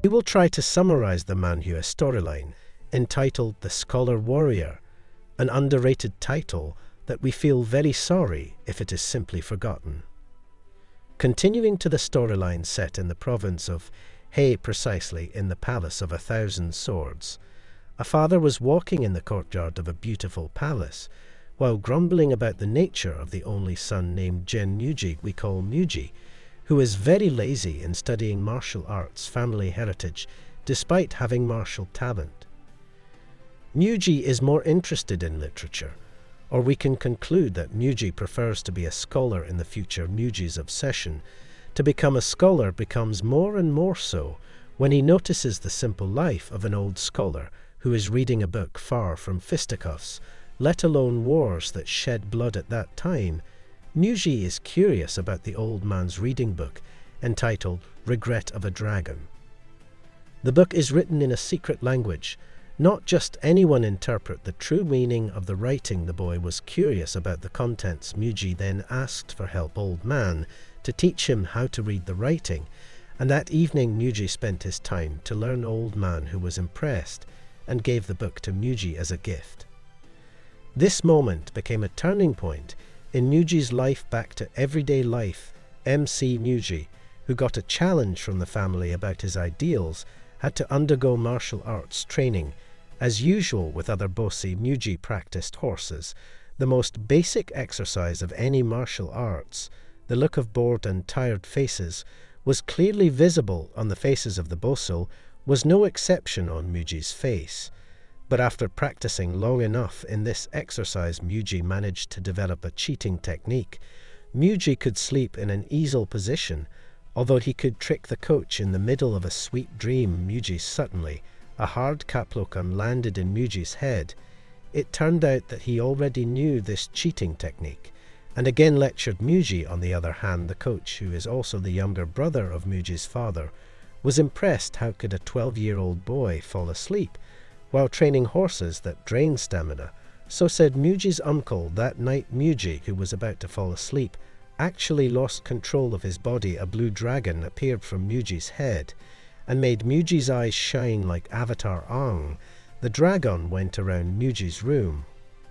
We will try to summarize the Manhua storyline, entitled The Scholar Warrior, an underrated title that we feel very sorry if it is simply forgotten. Continuing to the storyline set in the province of Hebei, precisely in the Palace of 1,000 Swords, a father was walking in the courtyard of a beautiful palace, while grumbling about the nature of the only son named Cheon Muji, we call Muji, who is very lazy in studying martial arts family heritage, despite having martial talent. Muji is more interested in literature, or we can conclude that Muji prefers to be a scholar in the future. Muji's obsession to become a scholar becomes more and more so when he notices the simple life of an old scholar who is reading a book far from fisticuffs, let alone wars that shed blood at that time. Muji is curious about the old man's reading book, entitled Regret of a Dragon. The book is written in a secret language. Not just anyone interpret the true meaning of the writing. The boy was curious about the contents. Muji then asked for help old man to teach him how to read the writing, and that evening Muji spent his time to learn old man, who was impressed and gave the book to Muji as a gift. This moment became a turning point in Muji's life back to everyday life. MC Muji, who got a challenge from the family about his ideals, had to undergo martial arts training. As usual with other bossy, Muji practiced horses, the most basic exercise of any martial arts. The look of bored and tired faces was clearly visible on the faces of the bosso, was no exception on Muji's face. But after practicing long enough in this exercise, Muji managed to develop a cheating technique. Muji could sleep in an easel position, although he could trick the coach in the middle of a sweet dream. Muji suddenly, a hard kaplokan landed in Muji's head. It turned out that he already knew this cheating technique, and again lectured Muji. On the other hand, the coach, who is also the younger brother of Muji's father, was impressed. How could a 12-year-old boy fall asleep while training horses that drain stamina? So said Muji's uncle. That night Muji, who was about to fall asleep, actually lost control of his body. A blue dragon appeared from Muji's head and made Muji's eyes shine like Avatar Aang. The dragon went around Muji's room,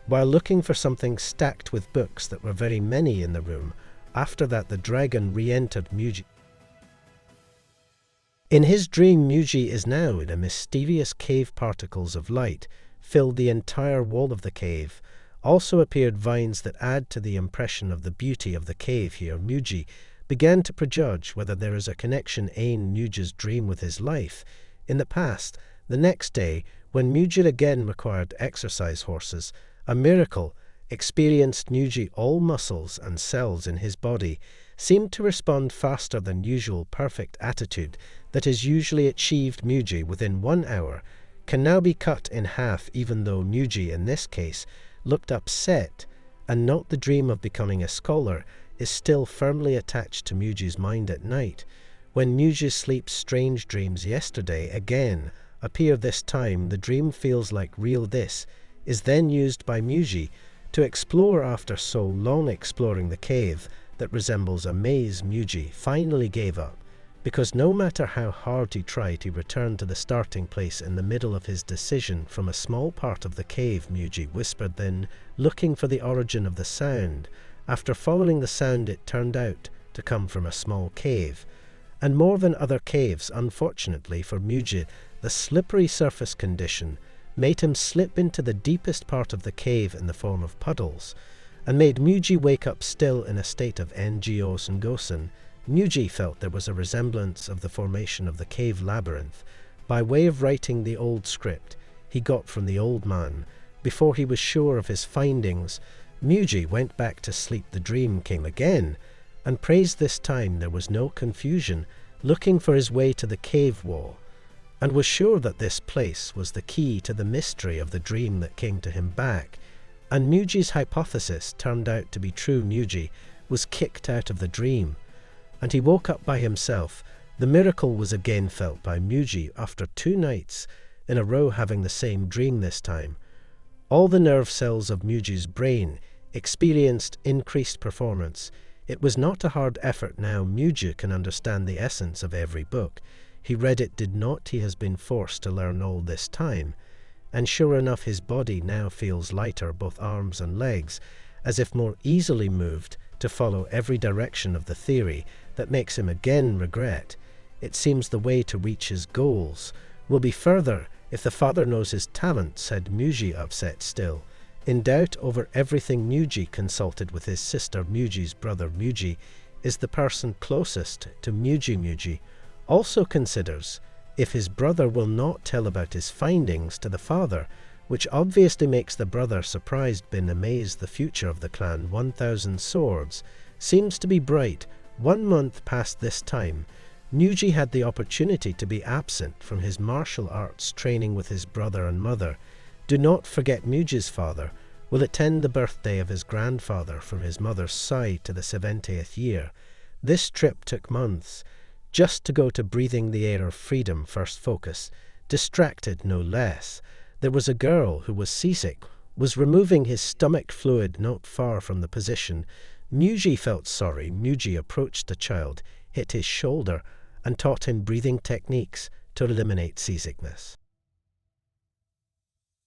while looking for something stacked with books that were very many in the room. After that, the dragon re-entered Muji. In his dream, Muji is now in a mysterious cave. Particles of light filled the entire wall of the cave. Also appeared vines that add to the impression of the beauty of the cave. Here Muji began to prejudge whether there is a connection in Muji's dream with his life in the past. The next day, when Muji again required exercise horses, a miracle experienced. Muji, all muscles and cells in his body seemed to respond faster than usual. Perfect attitude that is usually achieved Muji within 1 hour can now be cut in half. Even though Muji in this case looked upset and not the dream of becoming a scholar is still firmly attached to Muji's mind at night. When Muji sleeps, strange dreams yesterday again appear. This time the dream feels like real. This is then used by Muji to explore. After so long exploring the cave that resembles a maze, Muji finally gave up, because no matter how hard he tried, he returned to the starting place in the middle of his decision from a small part of the cave. Muji whispered, then looking for the origin of the sound. After following the sound, it turned out to come from a small cave, and more than other caves. Unfortunately for Muji, the slippery surface condition made him slip into the deepest part of the cave in the form of puddles, and made Muji wake up still in a state of NGOs and Gosen. Muji felt there was a resemblance of the formation of the cave labyrinth by way of writing the old script he got from the old man. Before he was sure of his findings, Muji went back to sleep. The dream came again, and praised this time there was no confusion, looking for his way to the cave wall, and was sure that this place was the key to the mystery of the dream that came to him back. And Muji's hypothesis turned out to be true. Muji was kicked out of the dream, and he woke up by himself. The miracle was again felt by Muji after 2 nights in a row having the same dream. This time, all the nerve cells of Muji's brain experienced increased performance. It was not a hard effort now. Muji can understand the essence of every book. He read it did not. He has been forced to learn all this time. And sure enough, his body now feels lighter, both arms and legs, as if more easily moved to follow every direction of the theory that makes him again regret. It seems the way to reach his goals will be further if the father knows his talent, said Muji, upset still. In doubt over everything, Muji consulted with his sister. Muji's brother Muji is the person closest to Muji. Muji also considers if his brother will not tell about his findings to the father, which obviously makes the brother surprised, been amazed. The future of the clan 1000 Swords seems to be bright. 1 month past this time, Muji had the opportunity to be absent from his martial arts training with his brother and mother. Do not forget, Muji's father will attend the birthday of his grandfather from his mother's side to the 70th year. This trip took months, just to go to breathing the air of freedom. First focus, distracted no less. There was a girl who was seasick, was removing his stomach fluid not far from the position. Muji felt sorry. Muji approached the child, hit his shoulder, and taught him breathing techniques to eliminate seasickness.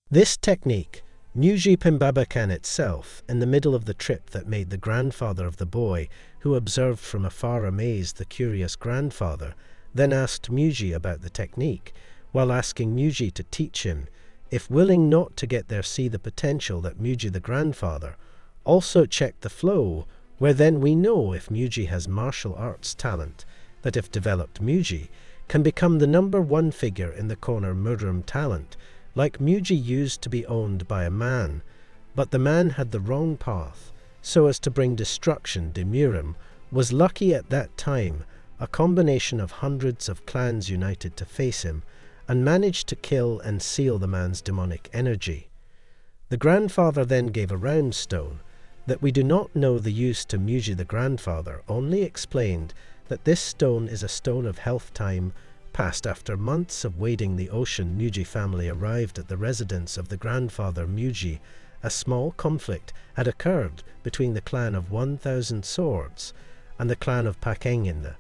This technique, Muji Pimbabakan itself, in the middle of the trip that made the grandfather of the boy, who observed from afar amazed the curious grandfather, then asked Muji about the technique, while asking Muji to teach him, if willing not to get there, see the potential that Muji the grandfather also checked the flow, where then we know if Muji has martial arts talent, that if developed Muji can become the #1 figure in the corner. Murderum talent, like Muji, used to be owned by a man, but the man had the wrong path, so as to bring destruction. Demurim was lucky at that time, a combination of hundreds of clans united to face him, and managed to kill and seal the man's demonic energy. The grandfather then gave a round stone that we do not know the use to. Muji the grandfather only explained that this stone is a stone of health. Time passed. After months of wading the ocean, Muji family arrived at the residence of the grandfather Muji. A small conflict had occurred between the clan of 1000 Swords and the clan of Pakengin.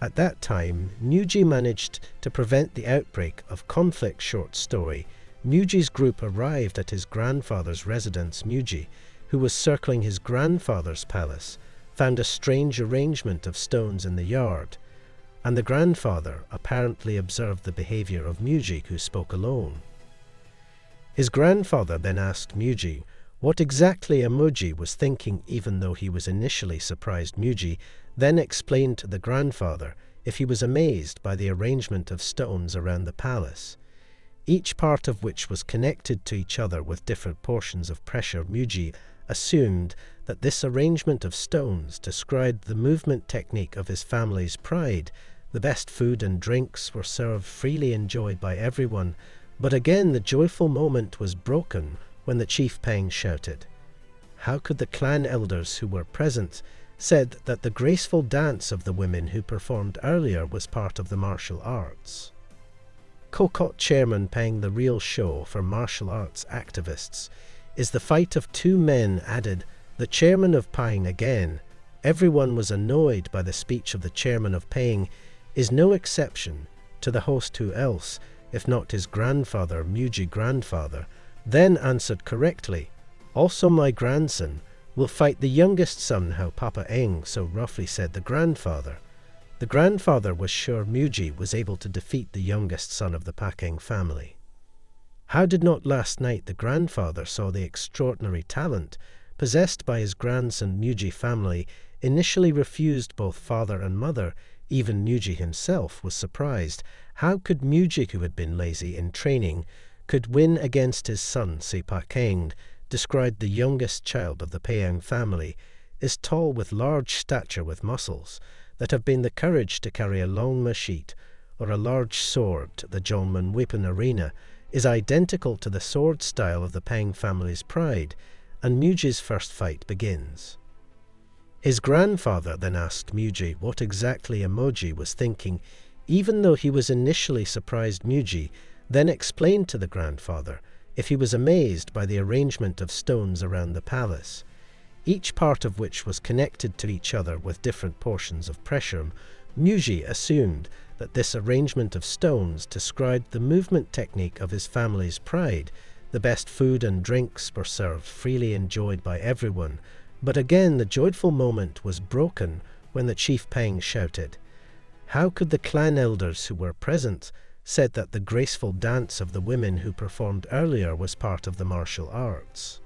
At that time, Muji managed to prevent the outbreak of conflict. Short story, Muji's group arrived at his grandfather's residence. Muji, who was circling his grandfather's palace, found a strange arrangement of stones in the yard, and the grandfather apparently observed the behavior of Muji, who spoke alone. His grandfather then asked Muji what exactly Muji was thinking, even though he was initially surprised. Muji then explained to the grandfather if he was amazed by the arrangement of stones around the palace, each part of which was connected to each other with different portions of pressure. Muji assumed that this arrangement of stones described the movement technique of his family's pride. The best food and drinks were served, freely enjoyed by everyone, but again the joyful moment was broken when the chief Peng shouted. How could the clan elders who were present said that the graceful dance of the women who performed earlier was part of the martial arts? Kokot Chairman Peng, the real show for martial arts activists is the fight of two men, added the chairman of Peng. Again, everyone was annoyed by the speech of the chairman of Peng, is no exception to the host. Who else, if not his grandfather, Muji grandfather, then answered correctly, also my grandson will fight the youngest son. How Papa Eng, so roughly said the grandfather. The grandfather was sure Muji was able to defeat the youngest son of the Pakeng family. How did not last night the grandfather saw the extraordinary talent possessed by his grandson? Muji family initially refused both father and mother. Even Muji himself was surprised. How could Muji, who had been lazy in training, could win against his son? Si Pakeng described the youngest child of the Paeng family is tall with large stature, with muscles that have been the courage to carry a long machete or a large sword. The Jongman weapon arena is identical to the sword style of the Peng family's pride, and Muji's first fight begins. His grandfather then asked Muji what exactly Muji was thinking, even though he was initially surprised. Muji then explained to the grandfather if he was amazed by the arrangement of stones around the palace, each part of which was connected to each other with different portions of pressure. Muji assumed that this arrangement of stones described the movement technique of his family's pride. The best food and drinks were served, freely enjoyed by everyone. But again the joyful moment was broken when the chief Peng shouted. How could the clan elders who were present said that the graceful dance of the women who performed earlier was part of the martial arts?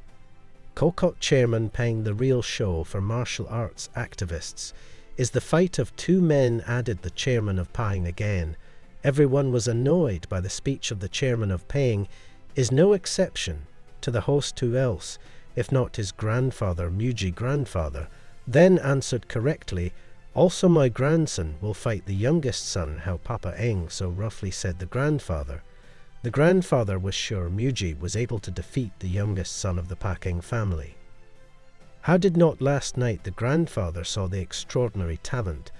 Kokot Chairman Peng, the real show for martial arts activists, is the fight of two men, added the chairman of Peng again. Everyone was annoyed by the speech of the chairman of Peng, is no exception to the host, who else, if not his grandfather, Muji grandfather, then answered correctly, also my grandson will fight the youngest son. How Papa Eng, so roughly said the grandfather. The grandfather was sure Muji was able to defeat the youngest son of the Pakeng family. How did not last night the grandfather saw the extraordinary talent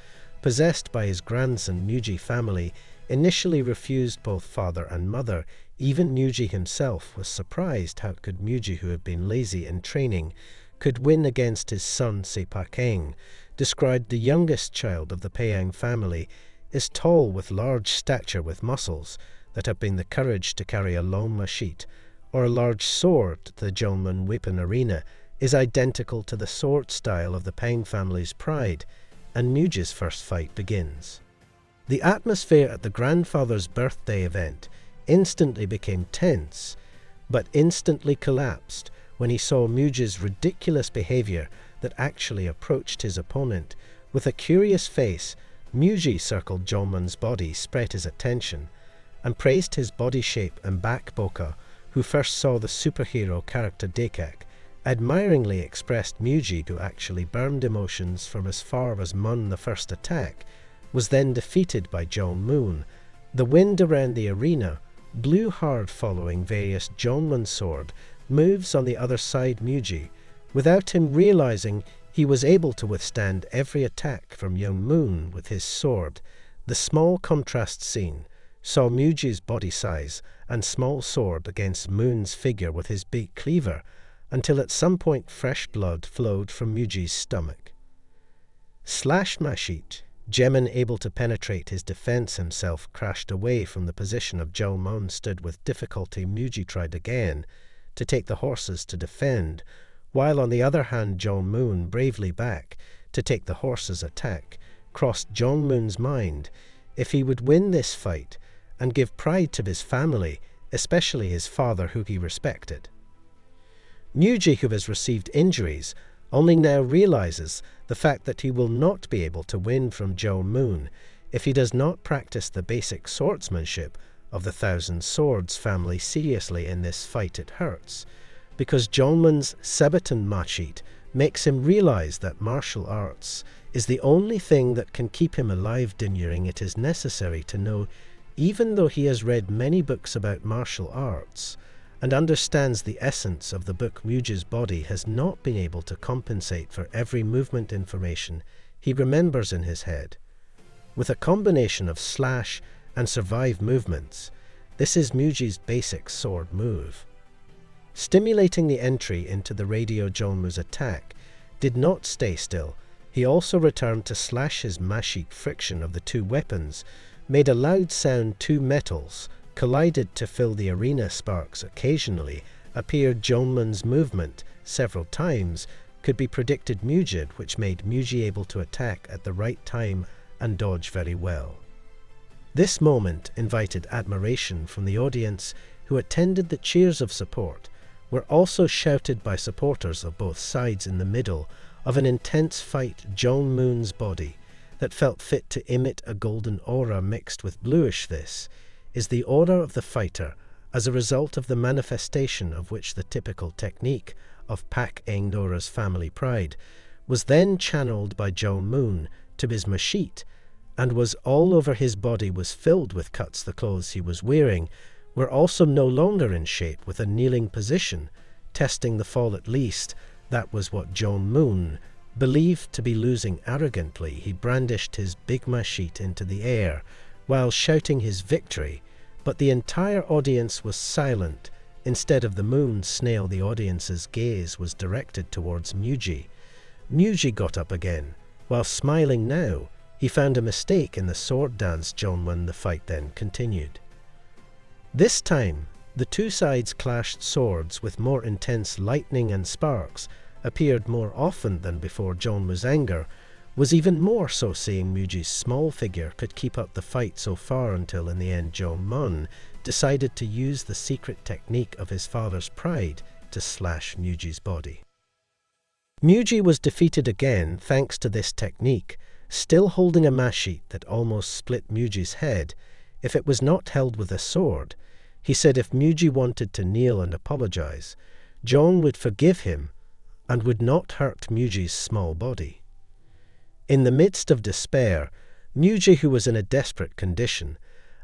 possessed by his grandson? Muji family initially refused both father and mother. Even Muji himself was surprised. How could Muji, who had been lazy in training, could win against his son Se Pakeng, described the youngest child of the Paeng family, is tall with large stature, with muscles that have been the courage to carry a long machete or a large sword. The Jolman weapon arena is identical to the sword style of the Peng family's pride, and Muji's first fight begins. The atmosphere at the grandfather's birthday event instantly became tense, but instantly collapsed when he saw Muji's ridiculous behavior that actually approached his opponent. With a curious face, Muji circled Jolman's body, spread his attention, and praised his body shape, and Bak Boka, who first saw the superhero character Dekak, admiringly expressed Muji, who actually burned emotions from as far as Mun. The first attack was then defeated by Jolmun. The wind around the arena blew hard following various Jolmun sword moves on the other side. Muji, without him realizing, he was able to withstand every attack from Young Moon with his sword. The small contrast scene saw Muji's body size and small sword against Moon's figure with his big cleaver, until at some point fresh blood flowed from Muji's stomach. Slash Mashit, Jemin, able to penetrate his defense himself, crashed away from the position of Jolmun, stood with difficulty. Muji tried again to take the horses to defend, while on the other hand Jolmun bravely back to take the horses' attack. Crossed Jolmun's mind if he would win this fight and give pride to his family, especially his father, who he respected. Muji, who has received injuries, only now realizes the fact that he will not be able to win from Jolmun if he does not practice the basic swordsmanship of the Thousand Swords family seriously in this fight. It hurts, because Jolmun's Sabaton Machit makes him realize that martial arts is the only thing that can keep him alive. Dinyering it is necessary to know, even though he has read many books about martial arts and understands the essence of the book, Muji's body has not been able to compensate for every movement information he remembers in his head. With a combination of slash and survive movements, this is Muji's basic sword move. Stimulating the entry into the radio, Jolmu's attack did not stay still. He also returned to slash. His mashik friction of the two weapons made a loud sound. Two metals collided to fill the arena. Sparks occasionally appeared. Jolmun's movement several times could be predicted Mujid, which made Muji able to attack at the right time and dodge very well. This moment invited admiration from the audience, who attended. The cheers of support were also shouted by supporters of both sides in the middle of an intense fight. Jolmun's body that felt fit to emit a golden aura mixed with bluish. This is the aura of the fighter, as a result of the manifestation of which the typical technique of Pak Engdora's family pride was then channeled by Jolmun to his mashit, and was all over his body, was filled with cuts. The clothes he was wearing were also no longer in shape, with a kneeling position, testing the fall. At least that was what Jolmun believed to be losing. Arrogantly he brandished his big mashit into the air while shouting his victory, but the entire audience was silent. Instead of the moon's snail, the audience's gaze was directed towards Muji. Muji got up again. While smiling now, He found a mistake in the sword dance Cheon when the fight then continued. This time, the two sides clashed swords with more intense lightning, and sparks appeared more often than before. Cheon's anger was even more so, seeing Muji's small figure could keep up the fight so far, until in the end Cheon decided to use the secret technique of his father's pride to slash Muji's body. Muji was defeated again thanks to this technique, still holding a mashite that almost split Muji's head. If it was not held with a sword, he said if Muji wanted to kneel and apologize, Cheon would forgive him and would not hurt Muji's small body. In the midst of despair, Muji, who was in a desperate condition,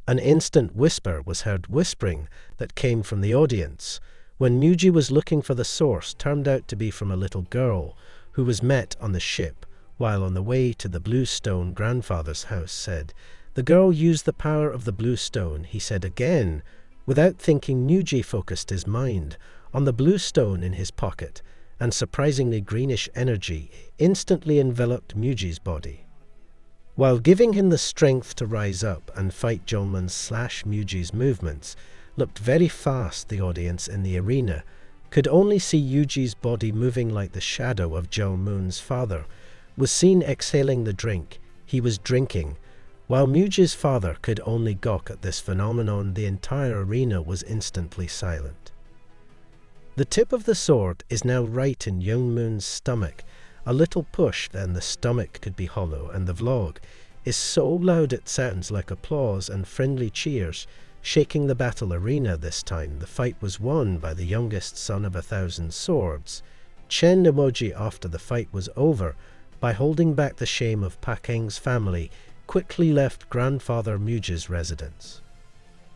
an instant whisper was heard whispering that came from the audience. When Muji was looking for the source, turned out to be from a little girl who was met on the ship while on the way to the blue stone grandfather's house. Said the girl used the power of the blue stone. He said again. Without thinking, Muji focused his mind on the blue stone in his pocket, and surprisingly greenish energy instantly enveloped Muji's body. While giving him the strength to rise up and fight, Cheon's slash Muji's movements looked very fast. The audience in the arena could only see Muji's body moving like the shadow of Cheon's father was seen exhaling the drink he was drinking. While Muji's father could only gawk at this phenomenon, the entire arena was instantly silent. The tip of the sword is now right in Cheon's stomach. A little push, then the stomach could be hollow, and the vlog is so loud it sounds like applause and friendly cheers, shaking the battle arena. This time the fight was won by the youngest son of 1,000 swords, Cheon Muji. After the fight was over, by holding back the shame of Pak Eng's family, quickly left grandfather Muji's residence.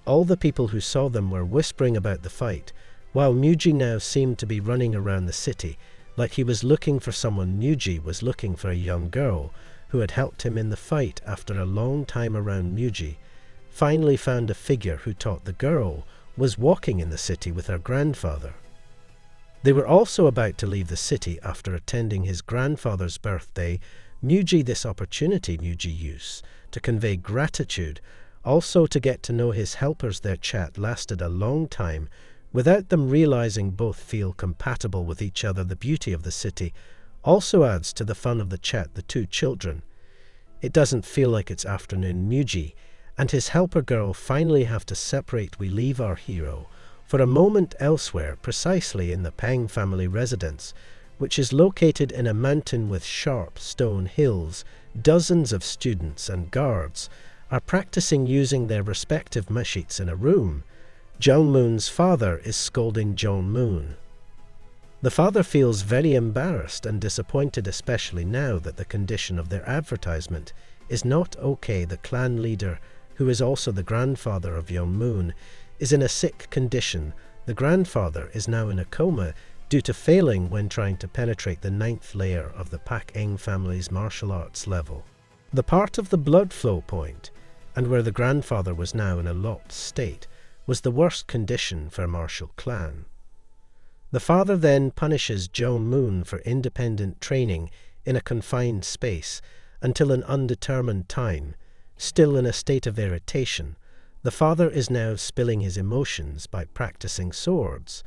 All the people who saw them were whispering about the fight, while Muji now seemed to be running around the city like he was looking for someone. Muji was looking for a young girl who had helped him in the fight. After a long time around, Muji finally found a figure who taught the girl was walking in the city with her grandfather. They were also about to leave the city after attending his grandfather's birthday. This opportunity Muji used to convey gratitude, also to get to know his helpers. Their chat lasted a long time without them realizing both feel compatible with each other. The beauty of the city also adds to the fun of the chat. The two children, it doesn't feel like it's afternoon. Muji and his helper girl finally have to separate. We leave our hero for a moment elsewhere, precisely in the Pang family residence, which is located in a mountain with sharp stone hills. Dozens of students and guards are practicing using their respective mashites in a room. Cheon's father is scolding Cheon. The father feels very embarrassed and disappointed, especially now that the condition of their advertisement is not okay. The clan leader, who is also the grandfather of Cheon, is in a sick condition. The grandfather is now in a coma due to failing when trying to penetrate the 9th layer of the Pak Eng family's martial arts level, the part of the blood flow point, and where the grandfather was now in a locked state, was the worst condition for a martial clan. The father then punishes Cheon for independent training in a confined space until an undetermined time. Still in a state of irritation, the father is now spilling his emotions by practicing swords.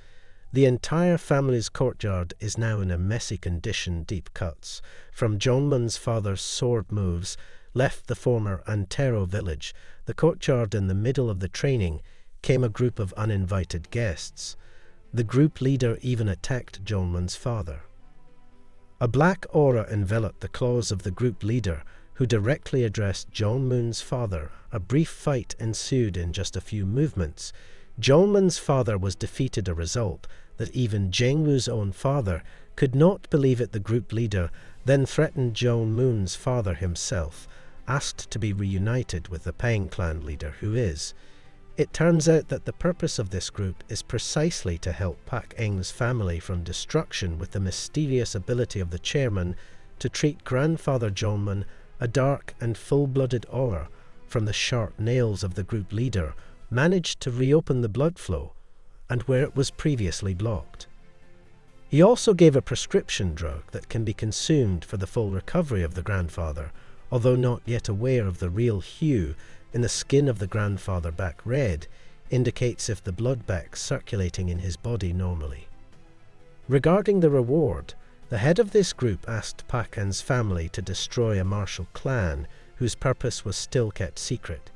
The entire family's courtyard is now in a messy condition. Deep cuts from Cheon's father's sword moves left the former Antero village. The courtyard in the middle of the training came a group of uninvited guests. The group leader even attacked Cheon's father. A black aura enveloped the claws of the group leader, who directly addressed Cheon's father. A brief fight ensued in just a few movements. Cheon's father was defeated, a result that even Jengwoo's own father could not believe it. The group leader then threatened Cheon's father himself, asked to be reunited with the Pang clan leader, who is. It turns out that the purpose of this group is precisely to help Pak Eng's family from destruction, with the mysterious ability of the chairman to treat grandfather Cheon. A dark and full-blooded aura from the sharp nails of the group leader managed to reopen the blood flow, and where it was previously blocked. He also gave a prescription drug that can be consumed for the full recovery of the grandfather, although not yet aware of the real hue in the skin of the grandfather back red, indicates if the blood back circulating in his body normally. Regarding the reward, the head of this group asked Pak An's family to destroy a martial clan whose purpose was still kept secret.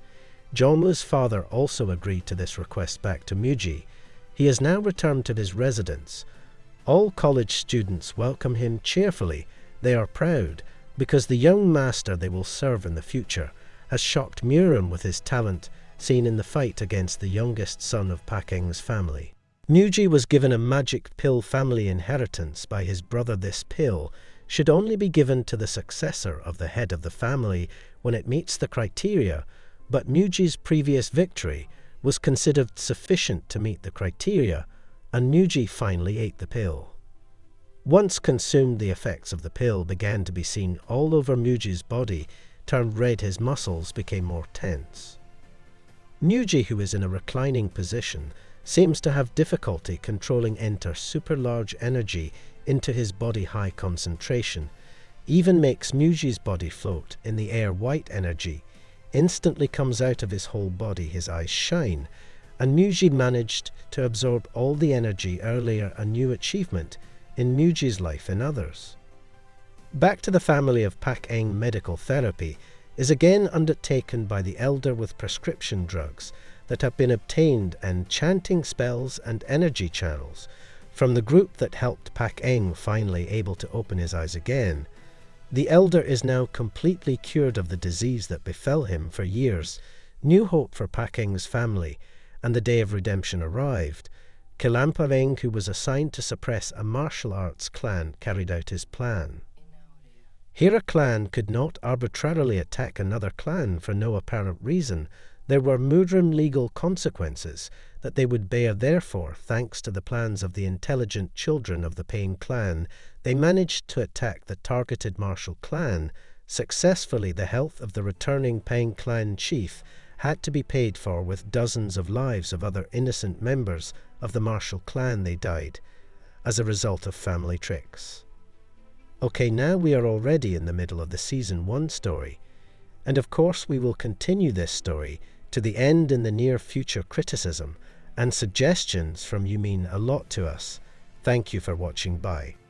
Jeonwoo's father also agreed to this request back to Muji. He has now returned to his residence. All college students welcome him cheerfully. They are proud, because the young master they will serve in the future has shocked Murim with his talent seen in the fight against the youngest son of Pak Eng's family. Muji was given a magic pill family inheritance by his brother. This pill should only be given to the successor of the head of the family when it meets the criteria, but Muji's previous victory was considered sufficient to meet the criteria, and Muji finally ate the pill. Once consumed, the effects of the pill began to be seen all over Muji's body. Turned red, his muscles became more tense. Muji, who is in a reclining position, seems to have difficulty controlling enter super large energy into his body. High concentration even makes Muji's body float in the air. White energy instantly comes out of his whole body. His eyes shine, and Muji managed to absorb all the energy earlier, a new achievement in Muji's life and others. Back to the family of Pak Eng. Medical therapy is again undertaken by the elder with prescription drugs that have been obtained and chanting spells and energy channels from the group that helped Pak Eng finally able to open his eyes again. The elder is now completely cured of the disease that befell him for years. New hope for Pak Eng's family, and the day of redemption arrived. Kilampa Eng, who was assigned to suppress a martial arts clan, carried out his plan. Here a clan could not arbitrarily attack another clan for no apparent reason. There were Mudrim legal consequences that they would bear. Therefore, thanks to the plans of the intelligent children of the Pain clan, they managed to attack the targeted martial clan successfully. The health of the returning Pain clan chief had to be paid for with dozens of lives of other innocent members of the martial clan. They died as a result of family tricks. Okay, now we are already in the middle of the Season 1 story, and of course we will continue this story to the end in the near future. Criticism and suggestions from you mean a lot to us. Thank you for watching. Bye.